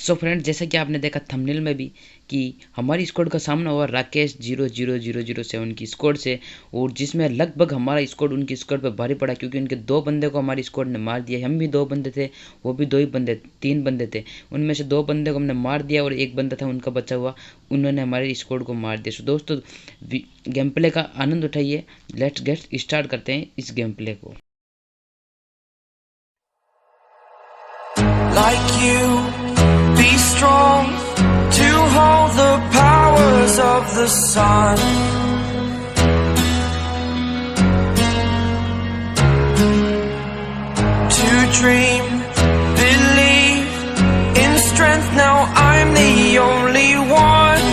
So friends, जैसा कि आपने देखा थंबनेल में भी कि हमारी स्क्वाड का सामना हुआ राकेश00007 की स्क्वाड से, और जिसमें लगभग हमारा स्क्वाड उनकी स्क्वाड पे भारी पड़ा, क्योंकि उनके 2 बंदे को हमारी स्क्वाड ने मार दिया। हम भी 2 बंदे थे, वो भी 2 ही बंदे, 3 बंदे थे। उनमें से 2 बंदे को हमने मार दिया और 1 बंदा था उनका बचा हुआ, उन्होंने हमारी स्क्वाड को मार दिया। सो दोस्तों, गेम प्ले का आनंद उठाइए। लेट्स गेट स्टार्ट करते हैं इस गेम प्ले को। Like you, be strong to hold the powers of the sun. To dream, believe in strength. Now I'm the only one,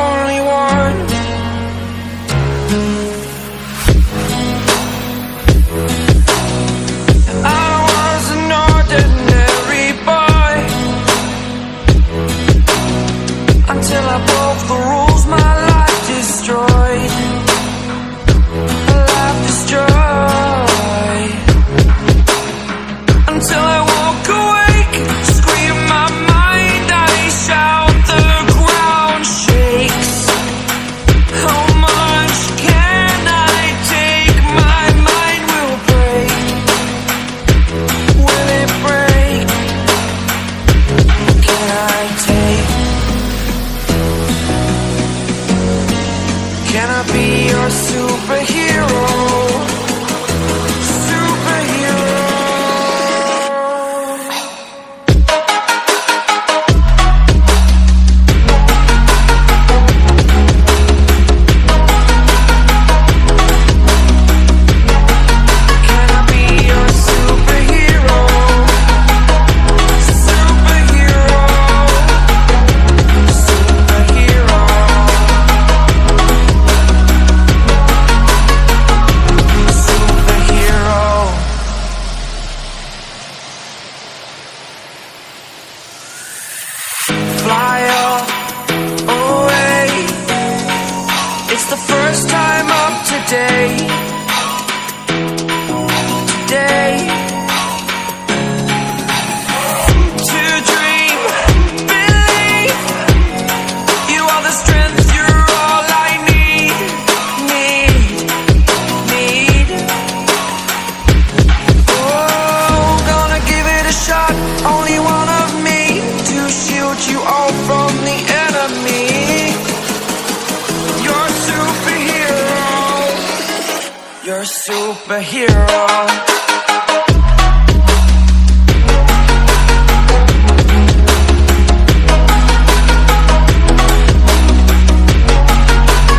only one. Until I broke the rules, my life destroyed. Life destroyed. Until I woke awake, scream my mind, I shout, the ground shakes. How much can I take? My mind will break. Will it break? Can I take? Can I be your superhero? Superhero. Can I be your superhero? Superhero. Superhero. Fly away. It's the first time of today. Today. To dream, believe. You are the strength, you're all I need. Need. Oh, gonna give it a shot. Only one of me to shield you all from the enemy. You're a superhero. You're a superhero.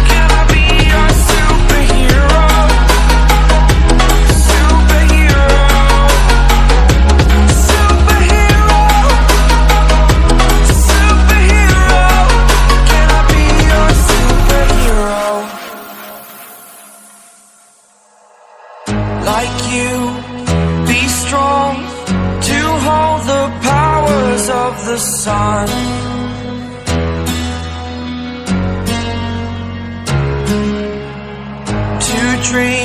Can I be your superhero? Superhero. Superhero. Superhero. Can I be your superhero? Like you, be strong to hold the powers of the sun. To dream,